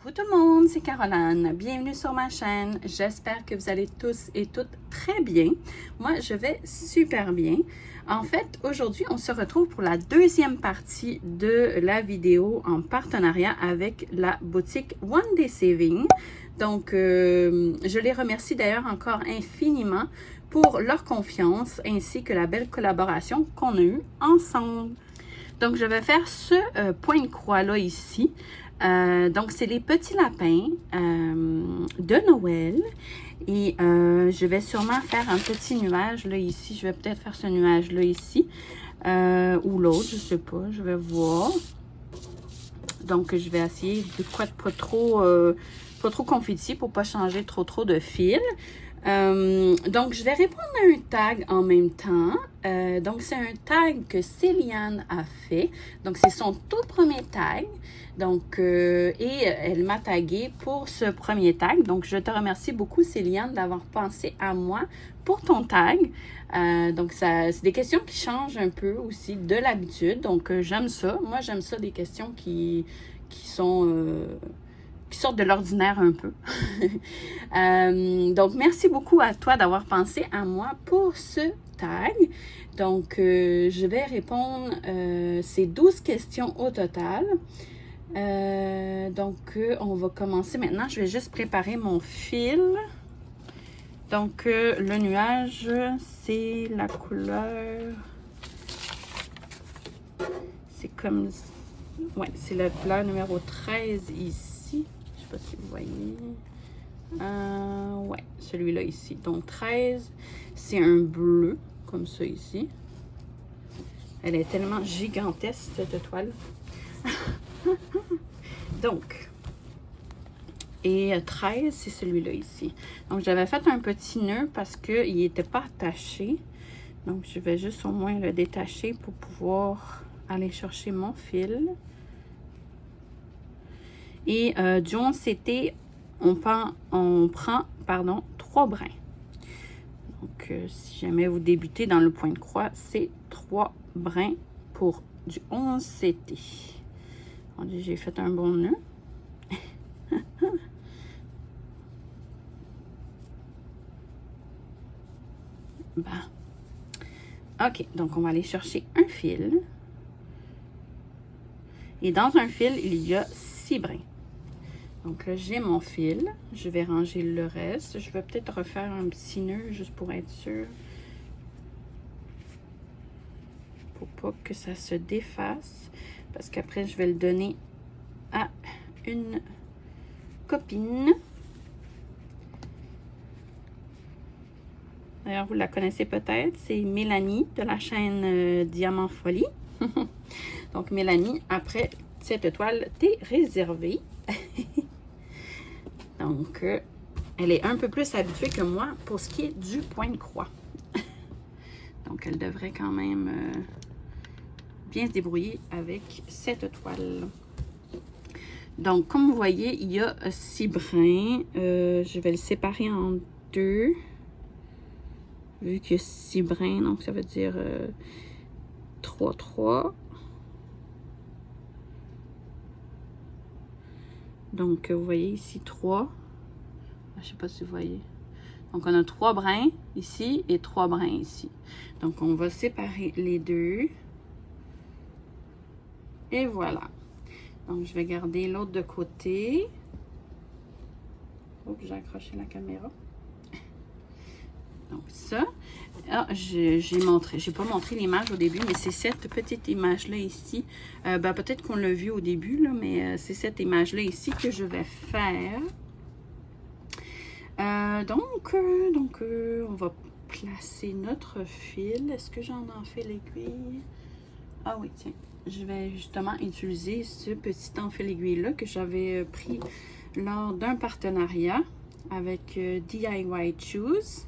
Coucou tout le monde, c'est Caroline. Bienvenue sur ma chaîne. J'espère que vous allez tous et toutes très bien. Moi, je vais super bien. En fait, aujourd'hui, on se retrouve pour la deuxième partie de la vidéo en partenariat avec la boutique One Day Saving. Donc, je les remercie d'ailleurs encore infiniment pour leur confiance ainsi que la belle collaboration qu'on a eue ensemble. Donc, je vais faire ce point de croix-là ici. Donc, c'est les petits lapins de Noël. Et je vais sûrement faire un petit nuage là ici. Je vais peut-être faire ce nuage-là ici. Ou l'autre, je sais pas. Je vais voir. Donc, je vais essayer de quoi de pas trop confetti pour pas changer trop de fil. Donc, je vais répondre à un tag en même temps. Donc, c'est un tag que Céliane a fait. Donc, c'est son tout premier tag. Donc, et elle m'a tagué pour ce premier tag. Donc, je te remercie beaucoup, Céliane, d'avoir pensé à moi pour ton tag. Donc, c'est des questions qui changent un peu aussi de l'habitude. Donc, j'aime ça. Moi, j'aime ça, des questions qui sortent de l'ordinaire un peu. Donc, merci beaucoup à toi d'avoir pensé à moi pour ce tag. Donc, je vais répondre ces 12 questions au total. Donc, on va commencer maintenant. Je vais juste préparer mon fil. Donc, le nuage, c'est la couleur... C'est comme... Ouais, c'est la couleur numéro 13 ici. Je sais pas si vous voyez. Ouais, celui-là ici. Donc, 13, c'est un bleu, comme ça ici. Elle est tellement gigantesque, cette étoile. Donc, et 13, c'est celui-là ici. Donc, j'avais fait un petit nœud parce qu'il n'était pas attaché. Donc, je vais juste au moins le détacher pour pouvoir aller chercher mon fil. Et du 11, c'était, on prend 3 brins. Donc, si jamais vous débutez dans le point de croix, c'est 3 brins pour du 11 CT. J'ai fait un bon nœud. OK, donc on va aller chercher un fil. Et dans un fil, il y a 6 brins. Donc là, j'ai mon fil. Je vais ranger le reste. Je vais peut-être refaire un petit nœud juste pour être sûr. Pour pas que ça se défasse. Parce qu'après, je vais le donner à une copine. D'ailleurs, vous la connaissez peut-être. C'est Mélanie de la chaîne Diamant Folie. Donc, Mélanie, après cette étoile, t'es réservée. Donc, elle est un peu plus habituée que moi pour ce qui est du point de croix. Donc, elle devrait quand même bien se débrouiller avec cette étoile. Donc, comme vous voyez, il y a 6 brins. Je vais le séparer en 2. Vu qu'il y a 6 brins, donc ça veut dire 3, 3. Donc, vous voyez ici 3. Je ne sais pas si vous voyez. Donc, on a 3 brins ici et 3 brins ici. Donc, on va séparer les deux. Et voilà. Donc, je vais garder l'autre de côté. Oups, j'ai accroché la caméra. Donc, ça. Ah, j'ai pas montré l'image au début, mais c'est cette petite image-là ici. Peut-être qu'on l'a vu au début, là, mais c'est cette image-là ici que je vais faire. Donc, on va placer notre fil. Est-ce que j'en fait l'aiguille? Ah oui, tiens. Je vais justement utiliser ce petit enfil aiguille-là que j'avais pris lors d'un partenariat avec DIY Choose.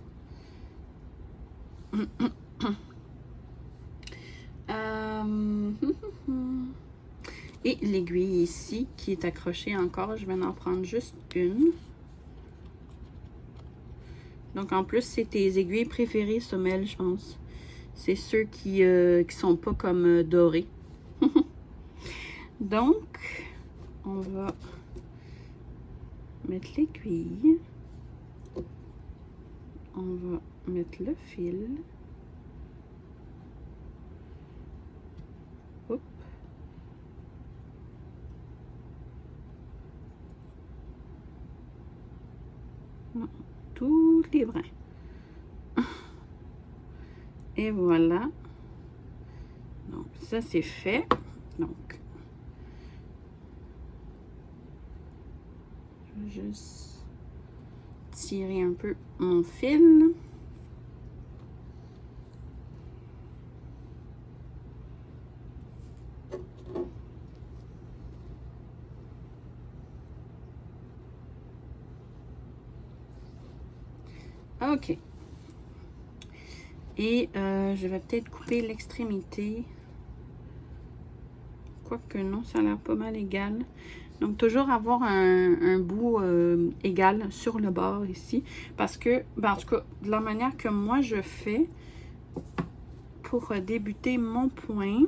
Et l'aiguille ici qui est accrochée encore, je vais en prendre juste une. Donc en plus, c'est tes aiguilles préférées, Sommel, je pense. C'est ceux qui sont pas comme dorés. Donc, on va mettre l'aiguille. On va mettre le fil. Hop. Non, tous les brins. Et voilà. Donc, ça, c'est fait. Donc, je vais juste tirer un peu mon fil. OK. Et je vais peut-être couper l'extrémité. Quoique non, ça a l'air pas mal égal. Donc, toujours avoir un bout égal sur le bord ici. Parce que, ben, en tout cas, de la manière que moi je fais pour débuter mon point.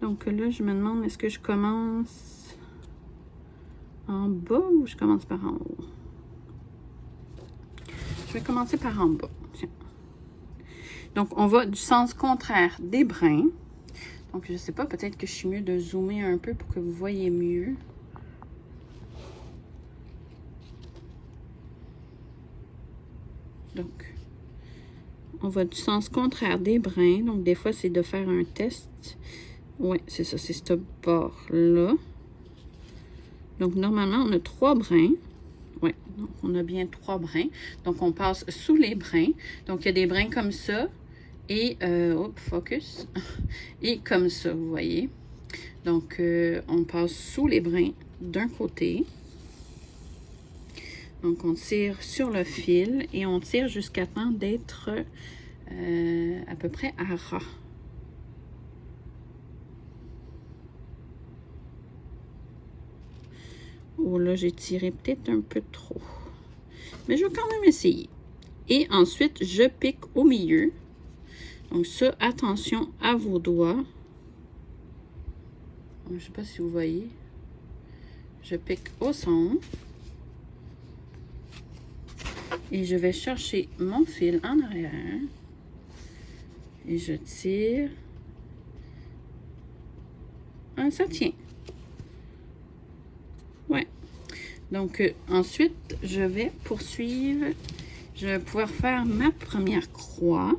Donc là, je me demande, est-ce que je commence en bas ou je commence par en haut? Je vais commencer par en bas. Tiens. Donc, on va du sens contraire des brins. Donc, je ne sais pas, peut-être que je suis mieux de zoomer un peu pour que vous voyez mieux. Donc, on va du sens contraire des brins. Donc, des fois, c'est de faire un test. Oui, c'est ça, c'est ce bord-là. Donc, normalement, on a 3 brins. Oui, donc on a bien 3 brins. Donc, on passe sous les brins. Donc, il y a des brins comme ça. Et, focus. Et comme ça, vous voyez. Donc, on passe sous les brins d'un côté. Donc, on tire sur le fil et on tire jusqu'à temps d'être à peu près à ras. Oh là, j'ai tiré peut-être un peu trop. Mais je vais quand même essayer. Et ensuite, je pique au milieu. Donc ça, attention à vos doigts. Je ne sais pas si vous voyez. Je pique au centre. Et je vais chercher mon fil en arrière. Et je tire. Ah, ça tient. Ouais. Donc, ensuite, je vais poursuivre. Je vais pouvoir faire ma première croix.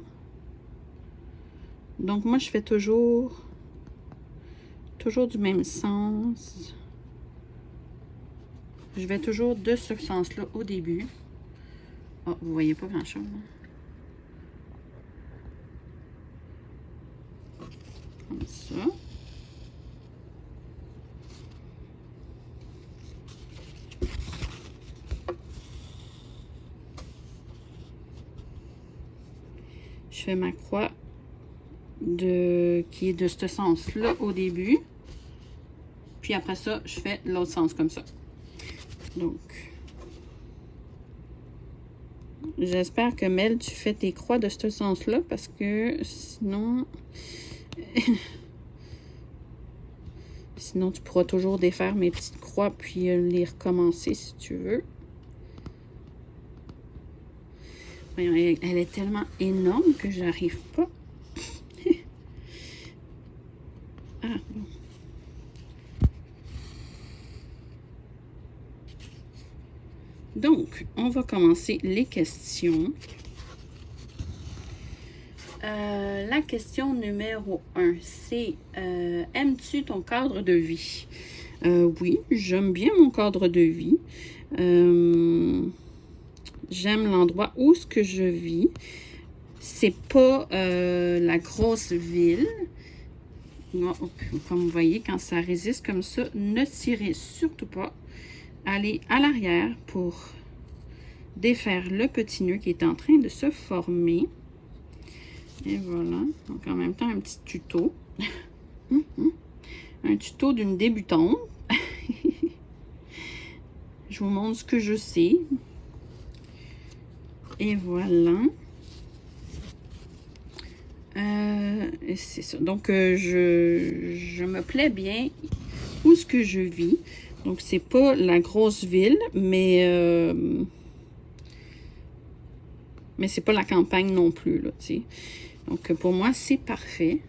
Donc, moi, je fais toujours du même sens. Je vais toujours de ce sens-là au début. Oh, vous voyez pas grand-chose. Comme ça. Je fais ma croix qui est de ce sens-là au début. Puis après ça, je fais l'autre sens comme ça. Donc, j'espère que Mel, tu fais tes croix de ce sens-là parce que sinon... sinon, tu pourras toujours défaire mes petites croix puis les recommencer si tu veux. Voyons, elle est tellement énorme que j'arrive pas. Ah, bon. Donc, on va commencer les questions. La question numéro 1, c'est aimes-tu ton cadre de vie? Oui, j'aime bien mon cadre de vie. J'aime l'endroit où ce que je vis. C'est pas la grosse ville. Comme vous voyez, quand ça résiste comme ça, ne tirez surtout pas. Allez à l'arrière pour défaire le petit nœud qui est en train de se former. Et voilà. Donc, en même temps, un petit tuto. Un tuto d'une débutante. Je vous montre ce que je sais. Et voilà. C'est ça. Donc, je me plais bien où ce que je vis. Donc, c'est pas la grosse ville, mais c'est pas la campagne non plus, là, tu sais. Donc, pour moi, c'est parfait.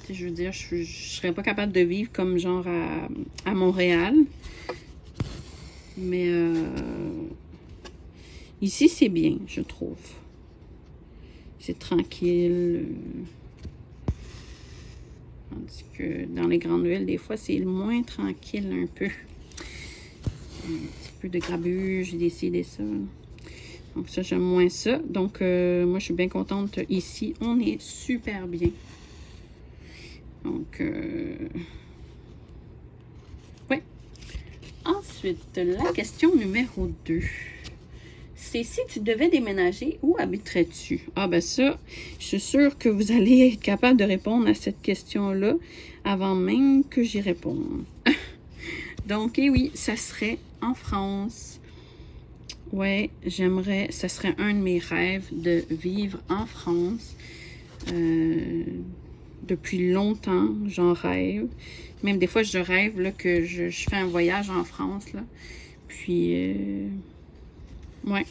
T'sais, je veux dire, je serais pas capable de vivre comme genre à Montréal. Mais ici, c'est bien, je trouve. C'est tranquille. Tandis que dans les grandes villes, des fois, c'est moins tranquille un peu. Un petit peu de grabuge, j'ai décidé ça. Donc ça, j'aime moins ça. Donc, moi, je suis bien contente. Ici, on est super bien. Donc, ouais. Ensuite, la question numéro 2. C'est si tu devais déménager, où habiterais-tu? Ah ben ça, je suis sûre que vous allez être capable de répondre à cette question-là avant même que j'y réponde. Donc, eh oui, ça serait en France. Ouais, j'aimerais, ça serait un de mes rêves de vivre en France. Depuis longtemps, j'en rêve. Même des fois, je rêve là, que je fais un voyage en France. Là. Puis, ouais,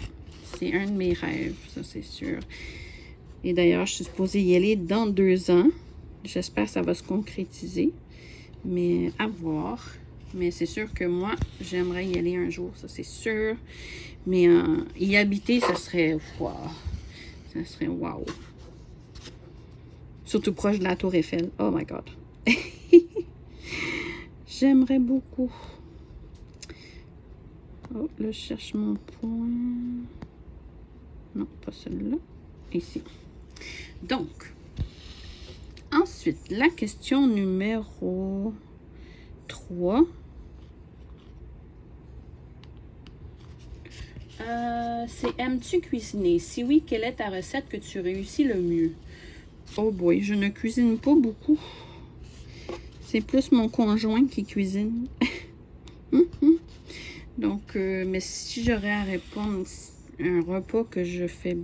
c'est un de mes rêves, ça c'est sûr. Et d'ailleurs, je suis supposée y aller dans 2 ans. J'espère que ça va se concrétiser. Mais à voir. Mais c'est sûr que moi, j'aimerais y aller un jour, ça c'est sûr. Mais y habiter, ça serait wow. Ça serait wow. Surtout proche de la Tour Eiffel. Oh my God. J'aimerais beaucoup. Oh, là, je cherche mon point. Non, pas celui-là. Ici. Donc, ensuite, la question numéro 3. C'est aimes-tu cuisiner? Si oui, quelle est ta recette que tu réussis le mieux? Oh boy, je ne cuisine pas beaucoup. C'est plus mon conjoint qui cuisine. Donc, mais si j'aurais à répondre un repas que je fais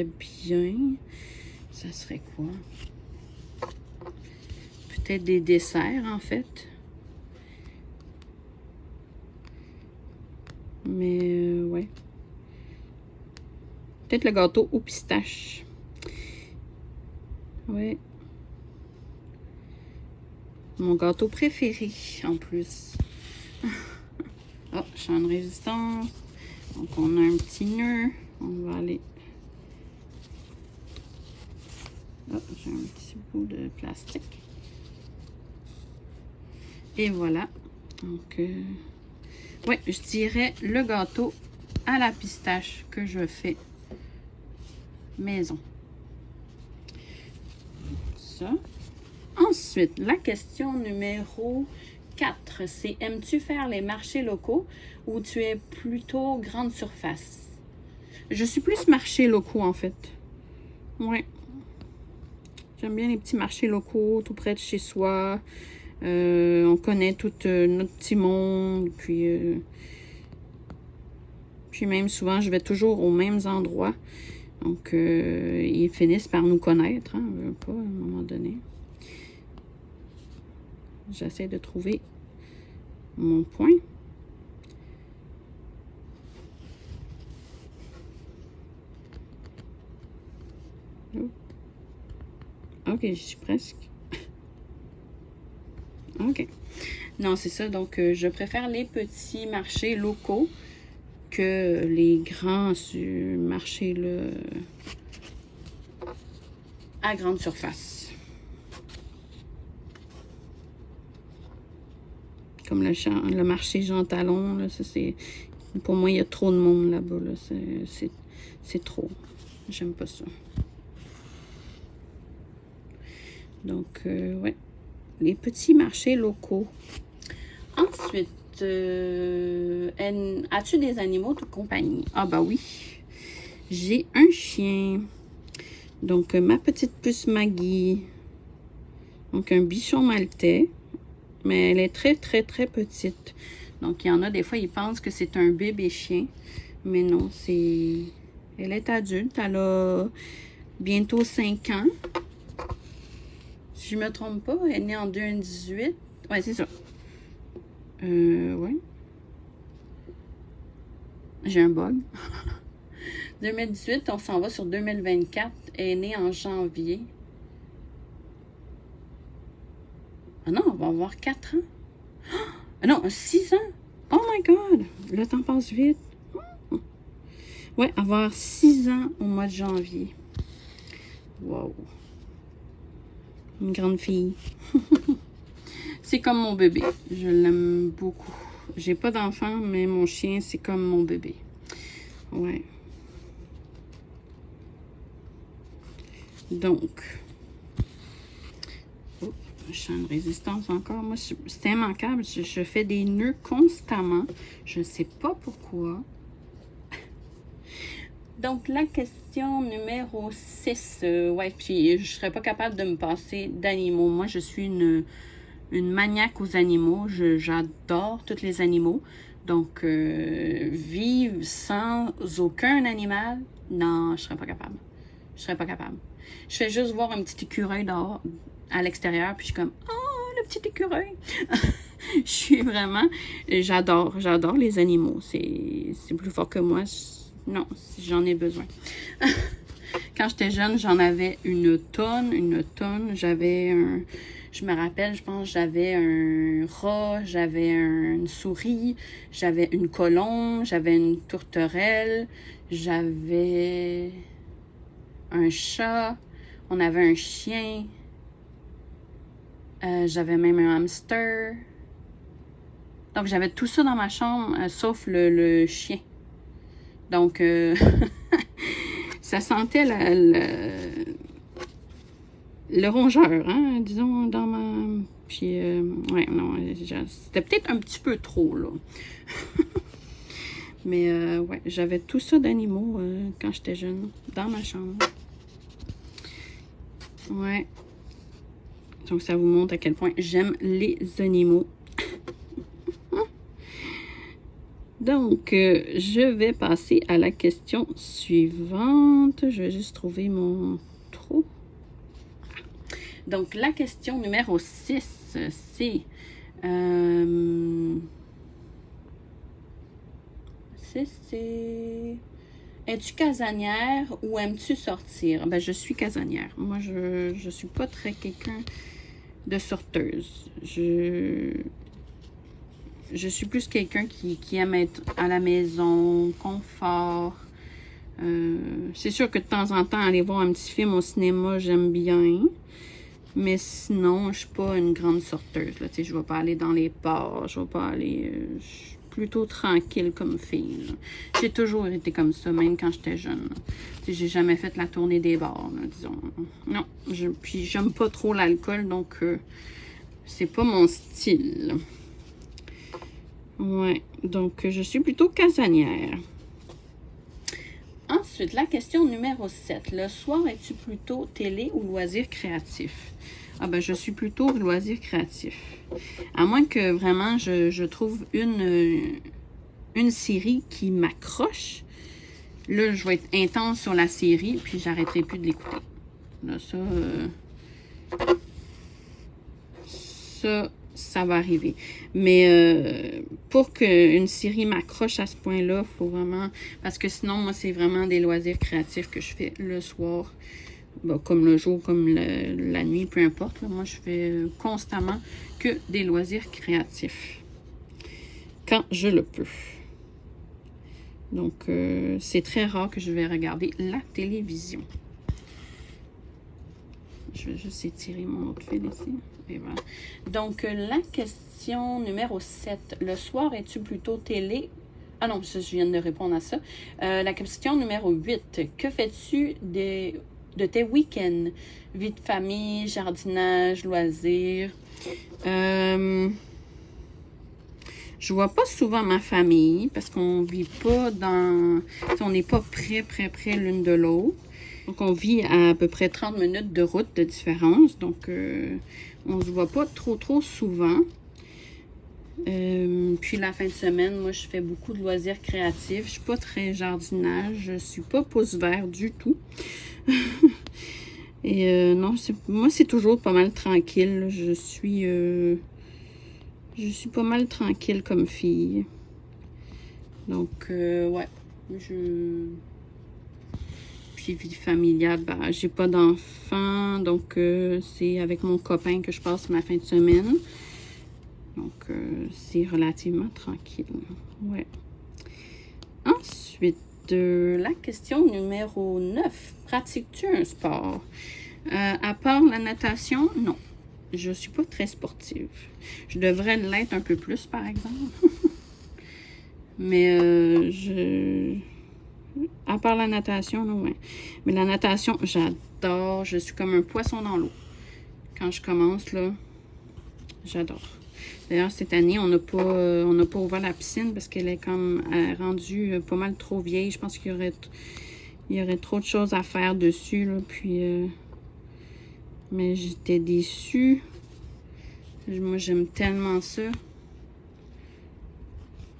bien, ça serait quoi? Peut-être des desserts, en fait. Mais, ouais. Peut-être le gâteau aux pistaches. Ouais. Mon gâteau préféré, en plus. Oh, champ de résistance. Donc, on a un petit nœud. On va aller... Oh, j'ai un petit bout de plastique. Et voilà. Donc, ouais, je dirais le gâteau à la pistache que je fais maison. Ça. Ensuite, la question numéro 4, c'est aimes-tu faire les marchés locaux ou tu es plutôt grande surface? Je suis plus marchés locaux, en fait. Ouais. J'aime bien les petits marchés locaux, tout près de chez soi. On connaît tout notre petit monde. Puis même souvent, je vais toujours aux mêmes endroits. Donc, ils finissent par nous connaître, hein, pas à un moment donné. J'essaie de trouver mon point. Oh. Ok, j'y suis presque. Ok. Non, c'est ça. Donc, je préfère les petits marchés locaux que les grands marchés là, à grande surface. Comme le marché Jean Talon, là, ça c'est... Pour moi, il y a trop de monde là-bas. Là. C'est trop. J'aime pas ça. Donc, ouais. Les petits marchés locaux. Ensuite, as-tu des animaux de compagnie? Ah bah oui. J'ai un chien. Donc, ma petite puce Maggie. Donc, un bichon maltais. Mais elle est très, très, très petite. Donc, il y en a des fois, ils pensent que c'est un bébé chien. Mais non, c'est... Elle est adulte. Elle a bientôt 5 ans. Si je ne me trompe pas, elle est née en 2018. Ouais, c'est ça. Ouais. J'ai un bug. 2018, on s'en va sur 2024. Elle est née en janvier. Ah non, on va avoir 4 ans. Ah non, 6 ans. Oh my God! Le temps passe vite. Ouais, avoir 6 ans au mois de janvier. Wow. Une grande fille. C'est comme mon bébé. Je l'aime beaucoup. J'ai pas d'enfant, mais mon chien, c'est comme mon bébé. Ouais. Donc. Oh, champ de résistance encore. Moi, c'est immanquable. Je fais des nœuds constamment. Je ne sais pas pourquoi. Donc, la question numéro 6. Ouais, puis je serais pas capable de me passer d'animaux. Moi, je suis une maniaque aux animaux. J'adore tous les animaux. Donc, vivre sans aucun animal, non, je serais pas capable. Je serais pas capable. Je fais juste voir un petit écureuil dehors, à l'extérieur, puis je suis comme, oh, le petit écureuil! Je suis vraiment, j'adore les animaux. C'est plus fort que moi. Non, j'en ai besoin. Quand j'étais jeune, j'en avais une tonne. J'avais je me rappelle, je pense, j'avais un rat, j'avais une souris, j'avais une colombe, j'avais une tourterelle, j'avais un chat, on avait un chien, j'avais même un hamster. Donc, j'avais tout ça dans ma chambre, sauf le chien. Donc, ça sentait le rongeur, hein, disons, dans ma... Puis, ouais, non, c'était peut-être un petit peu trop, là. Mais, ouais, j'avais tout ça d'animaux quand j'étais jeune, dans ma chambre. Ouais. Donc, ça vous montre à quel point j'aime les animaux. Donc, je vais passer à la question suivante. Je vais juste trouver mon trou. Donc, la question numéro 6, c'est... Es-tu casanière ou aimes-tu sortir? Ben, je suis casanière. Moi, je suis pas très quelqu'un de sorteuse. Je suis plus quelqu'un qui aime être à la maison, confort. C'est sûr que de temps en temps, aller voir un petit film au cinéma, j'aime bien. Mais sinon, je suis pas une grande sorteuse. Là. Je vais pas aller dans les bars, je vais pas aller... je suis plutôt tranquille comme fille. J'ai toujours été comme ça, même quand j'étais jeune. J'ai jamais fait la tournée des bars, là, disons. Non, puis j'aime pas trop l'alcool, donc c'est pas mon style. Ouais, donc je suis plutôt casanière. Ensuite, la question numéro 7. Le soir, es-tu plutôt télé ou loisir créatif? Ah ben, je suis plutôt loisir créatif. À moins que vraiment je trouve une série qui m'accroche. Là, je vais être intense sur la série, puis j'arrêterai plus de l'écouter. Là, ça va arriver. Mais pour qu'une série m'accroche à ce point-là, il faut vraiment... Parce que sinon, moi, c'est vraiment des loisirs créatifs que je fais le soir. Bon, comme le jour, comme la nuit, peu importe. Là, moi, je fais constamment que des loisirs créatifs. Quand je le peux. Donc, c'est très rare que je vais regarder la télévision. Je vais juste étirer mon autre fil ici. Et voilà. Donc, la question numéro 7. Le soir, es-tu plutôt télé? Ah non, ça, je viens de répondre à ça. La question numéro 8. Que fais-tu de tes week-ends? Vie de famille, jardinage, loisirs. Je vois pas souvent ma famille parce qu'on vit pas dans... On n'est pas près l'une de l'autre. Donc, on vit à peu près 30 minutes de route de différence. Donc, on se voit pas trop souvent. Puis, la fin de semaine, moi, je fais beaucoup de loisirs créatifs. Je suis pas très jardinage. Je suis pas pouce vert du tout. Et non, moi, c'est toujours pas mal tranquille. Je suis Je suis pas mal tranquille comme fille. Donc, ouais. Puis vie familiale, ben, j'ai pas d'enfant. Donc, c'est avec mon copain que je passe ma fin de semaine. Donc, c'est relativement tranquille. Ouais. Ensuite, la question numéro 9. Pratiques-tu un sport? À part la natation, non. Je suis pas très sportive. Je devrais l'être un peu plus, par exemple. Mais à part la natation, non, ouais. Mais la natation, j'adore. Je suis comme un poisson dans l'eau. Quand je commence, là, j'adore. D'ailleurs, cette année, on n'a pas ouvert la piscine parce qu'elle est comme rendue pas mal trop vieille. Je pense qu'il y aurait trop de choses à faire dessus, là. Puis, mais j'étais déçue. Moi, j'aime tellement ça.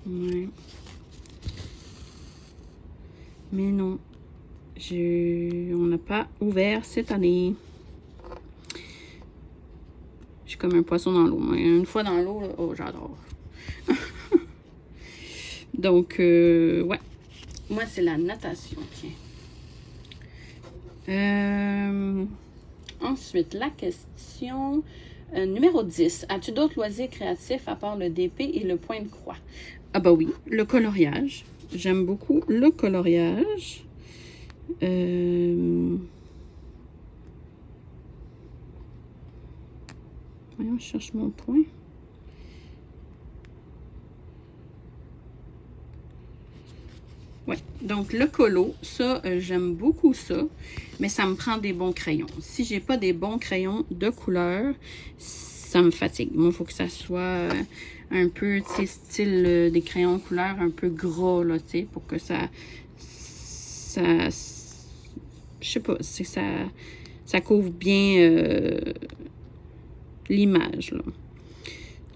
Ouais. Mais non. On n'a pas ouvert cette année. Je suis comme un poisson dans l'eau. Une fois dans l'eau, oh, j'adore. Donc, ouais. Moi, c'est la natation. Ensuite, la question numéro 10. As-tu d'autres loisirs créatifs à part le DP et le point de croix? Ah bah oui, le coloriage. J'aime beaucoup le coloriage. Voyons, je cherche mon point. Ouais, donc le colo, ça, j'aime beaucoup ça, mais ça me prend des bons crayons. Si j'ai pas des bons crayons de couleur, ça me fatigue. Moi, il faut que ça soit un peu, tu sais, style des crayons couleur un peu gras, là, tu sais, pour que ça je sais pas, c'est ça couvre bien l'image, là.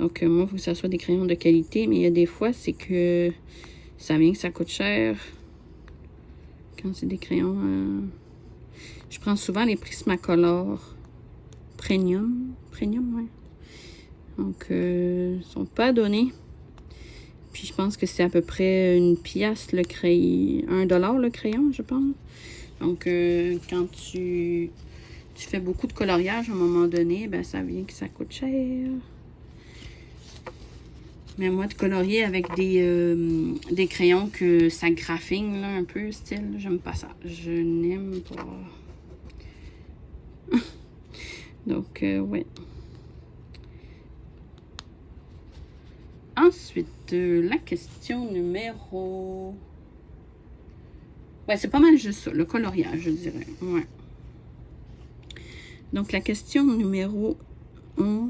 Donc, moi, il faut que ça soit des crayons de qualité, mais il y a des fois, c'est que ça vient que ça coûte cher. Quand c'est des crayons... Je prends souvent les Prismacolor Premium. Premium, ouais. Donc, ils sont pas donnés. Puis, je pense que c'est à peu près 1 piastre le crayon. $1 le crayon, je pense. Donc, quand tu fais beaucoup de coloriage, à un moment donné, ben ça vient que ça coûte cher. Mais moi, de colorier avec des crayons que ça graphine, là, un peu, style, j'aime pas ça. Je n'aime pas. Donc, ouais. Ensuite, la question numéro... Ouais, c'est pas mal juste ça, le coloriage, je dirais. Ouais. Donc, la question numéro 11...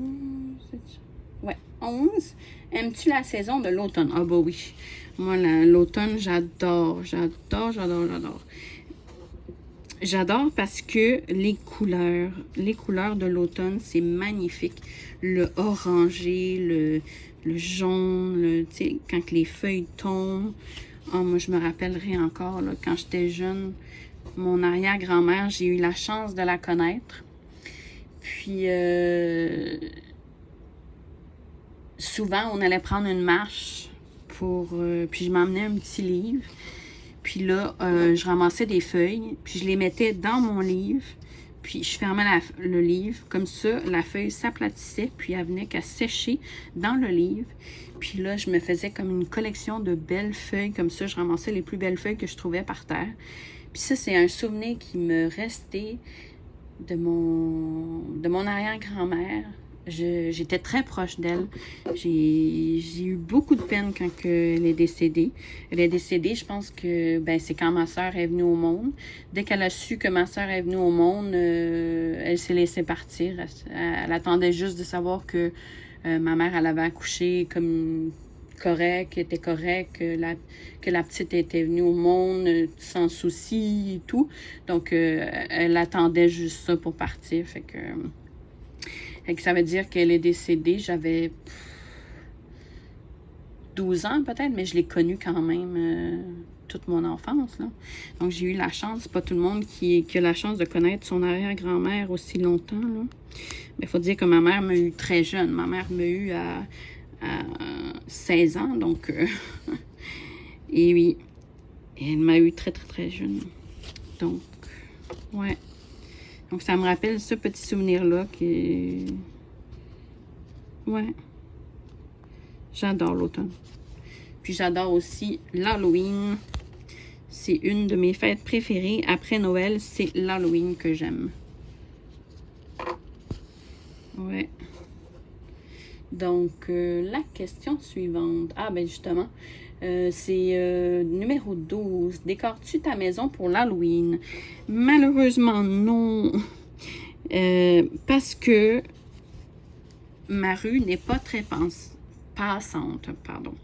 Ouais, 11. Aimes-tu la saison de l'automne? Ah bah oui. Moi, l'automne, j'adore. J'adore parce que les couleurs de l'automne, c'est magnifique. Le orangé, le jaune, tu sais, quand les feuilles tombent. Oh, moi, je me rappellerai encore, là, quand j'étais jeune, mon arrière-grand-mère, j'ai eu la chance de la connaître. Puis, souvent, on allait prendre une marche puis je m'emmenais un petit livre. Puis là, je ramassais des feuilles, puis je les mettais dans mon livre. Puis je fermais le livre. Comme ça, la feuille s'aplatissait, puis elle venait qu'à sécher dans le livre. Puis là, je me faisais comme une collection de belles feuilles. Comme ça, je ramassais les plus belles feuilles que je trouvais par terre. Puis ça, c'est un souvenir qui me restait de mon arrière-grand-mère. J'étais très proche d'elle. J'ai eu beaucoup de peine quand elle est décédée. Elle est décédée, je pense que c'est quand ma soeur est venue au monde. Dès qu'elle a su que ma soeur est venue au monde, elle s'est laissée partir. Elle attendait juste de savoir que ma mère, elle avait accouché comme correct, était correct, que la petite était venue au monde sans souci et tout. Donc, elle attendait juste ça pour partir. Fait que ça veut dire qu'elle est décédée. J'avais 12 ans peut-être, mais je l'ai connue quand même toute mon enfance, là. Donc, j'ai eu la chance. C'est pas tout le monde qui a la chance de connaître son arrière-grand-mère aussi longtemps, là. Mais il faut dire que ma mère m'a eu très jeune. Ma mère m'a eu à 16 ans, donc... et oui, elle m'a eu très, très, très jeune. Donc, ouais. Donc, ça me rappelle ce petit souvenir-là qui... Ouais. J'adore l'automne. Puis, j'adore aussi l'Halloween. C'est une de mes fêtes préférées. Après Noël, c'est l'Halloween que j'aime. Ouais. Donc, la question suivante. Ah, ben justement, c'est numéro 12. Décores-tu ta maison pour l'Halloween? Malheureusement, non. Parce que ma rue n'est pas très passante. Pardon.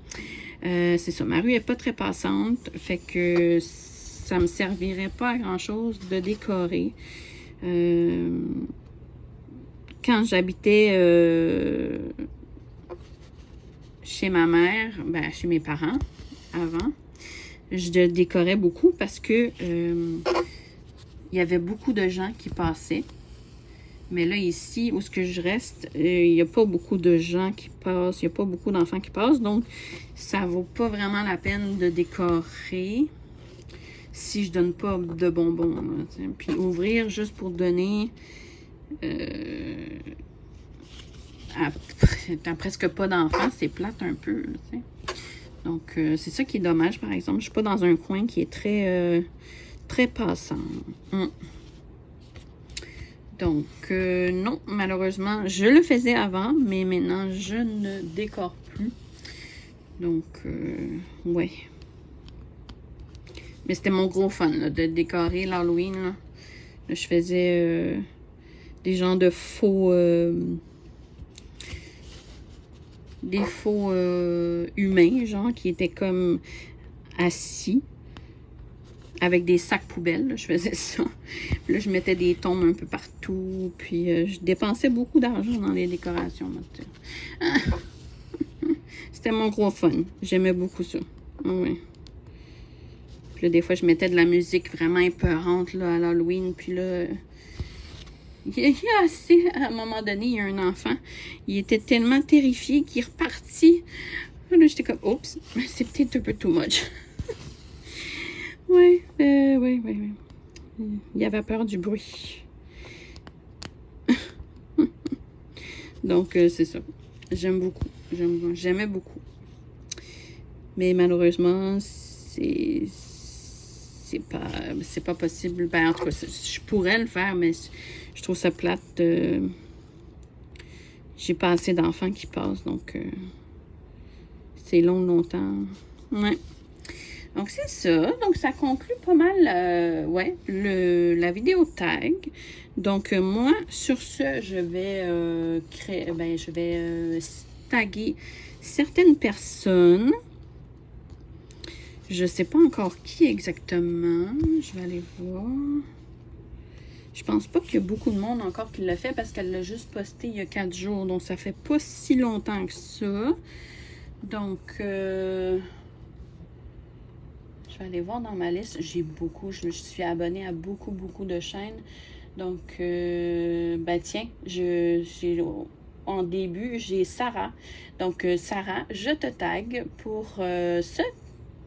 C'est ça, ma rue n'est pas très passante. Fait que ça me servirait pas à grand-chose de décorer. Quand j'habitais chez ma mère, ben, chez mes parents, avant, je décorais beaucoup parce que il y avait beaucoup de gens qui passaient. Mais là, ici, où est-ce que je reste, il n'y a pas beaucoup de gens qui passent, il n'y a pas beaucoup d'enfants qui passent, donc ça vaut pas vraiment la peine de décorer si je donne pas de bonbons. Là, puis ouvrir juste pour donner... t'as presque pas d'enfants, c'est plate un peu. Là, donc, c'est ça qui est dommage, par exemple. Je suis pas dans un coin qui est très, très passant. Donc, non, malheureusement, je le faisais avant, mais maintenant, je ne décore plus. Donc, ouais. Mais c'était mon gros fun, là, de décorer l'Halloween. Là, je faisais des genres de faux... des faux humains, genre, qui étaient comme assis. Avec des sacs poubelles, là, je faisais ça. Puis là, je mettais des tombes un peu partout. Puis je dépensais beaucoup d'argent dans les décorations. C'était mon gros fun. J'aimais beaucoup ça. Ouais. Puis là, des fois, je mettais de la musique vraiment épeurante là, à l'Halloween. Puis là, à un moment donné, il y a un enfant. Il était tellement terrifié qu'il est reparti. Là, j'étais comme, oups, c'est peut-être un peu too much. Oui. Il avait peur du bruit. Donc, c'est ça. J'aime beaucoup. J'aimais beaucoup. Mais malheureusement, c'est pas possible. Ben, en tout cas, je pourrais le faire, mais je trouve ça plate. J'ai pas assez d'enfants qui passent, donc c'est longtemps. Ouais. Donc, c'est ça. Donc, ça conclut pas mal, la vidéo tag. Donc, moi, sur ce, je vais taguer certaines personnes. Je sais pas encore qui exactement. Je vais aller voir. Je pense pas qu'il y a beaucoup de monde encore qui l'a fait parce qu'elle l'a juste posté il y a 4 jours. Donc, ça fait pas si longtemps que ça. Donc, je vais aller voir dans ma liste. J'ai beaucoup. Je suis abonnée à beaucoup de chaînes. Donc, tiens, en début, j'ai Sarah. Donc, Sarah, je te tag pour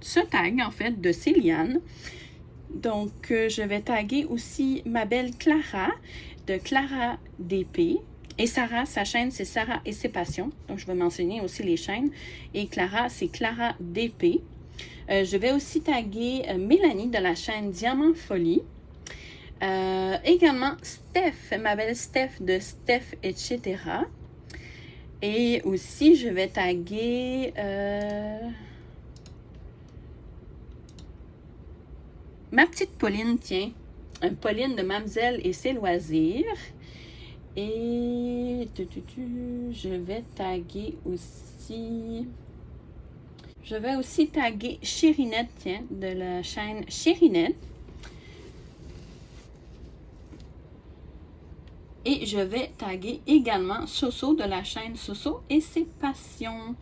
ce tag, en fait, de Céliane. Donc, je vais taguer aussi ma belle Clara, de Clara DP. Et Sarah, sa chaîne, c'est Sarah et ses passions. Donc, je vais mentionner aussi les chaînes. Et Clara, c'est Clara DP. Je vais aussi taguer Mélanie de la chaîne Diamant Folie. Également Steph, ma belle Steph de Steph, etc. Et aussi, je vais taguer ma petite Pauline, tiens. Pauline de Mamzelle et ses loisirs. Et je vais taguer aussi... Je vais aussi taguer Chérinette, tiens, de la chaîne Chérinette. Et je vais taguer également Soso de la chaîne Soso et ses passions.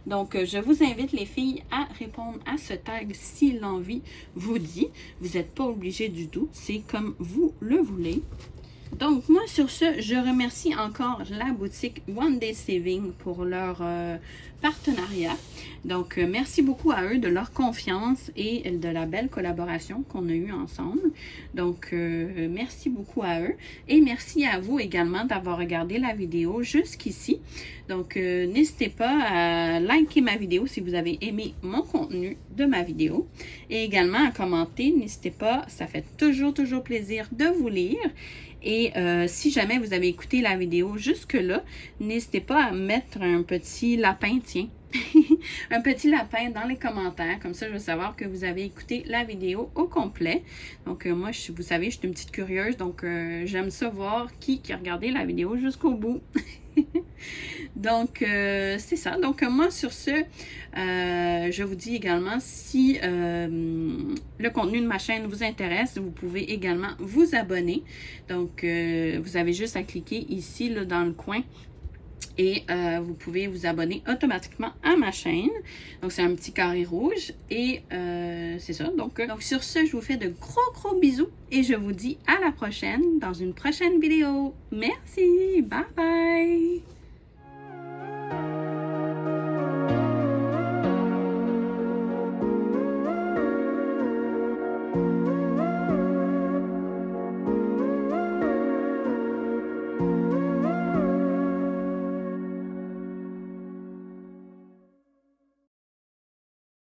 Donc, je vous invite les filles à répondre à ce tag si l'envie vous dit. Vous n'êtes pas obligé du tout, c'est comme vous le voulez. Donc, moi, sur ce, je remercie encore la boutique One Day Saving pour leur partenariat. Donc, merci beaucoup à eux de leur confiance et de la belle collaboration qu'on a eue ensemble. Donc, merci beaucoup à eux. Et merci à vous également d'avoir regardé la vidéo jusqu'ici. Donc, n'hésitez pas à liker ma vidéo si vous avez aimé mon contenu de ma vidéo. Et également à commenter. N'hésitez pas, ça fait toujours plaisir de vous lire. Et si jamais vous avez écouté la vidéo jusque-là, n'hésitez pas à mettre un petit lapin, tiens, un petit lapin dans les commentaires. Comme ça, je veux savoir que vous avez écouté la vidéo au complet. Donc, moi, vous savez, je suis une petite curieuse, donc j'aime ça voir qui a regardé la vidéo jusqu'au bout. Donc, c'est ça. Donc, moi, sur ce, je vous dis également, si le contenu de ma chaîne vous intéresse, vous pouvez également vous abonner. Donc, vous avez juste à cliquer ici, là, dans le coin. Et vous pouvez vous abonner automatiquement à ma chaîne. Donc, c'est un petit carré rouge. Et c'est ça. Donc, sur ce, je vous fais de gros bisous. Et je vous dis à la prochaine dans une prochaine vidéo. Merci. Bye bye.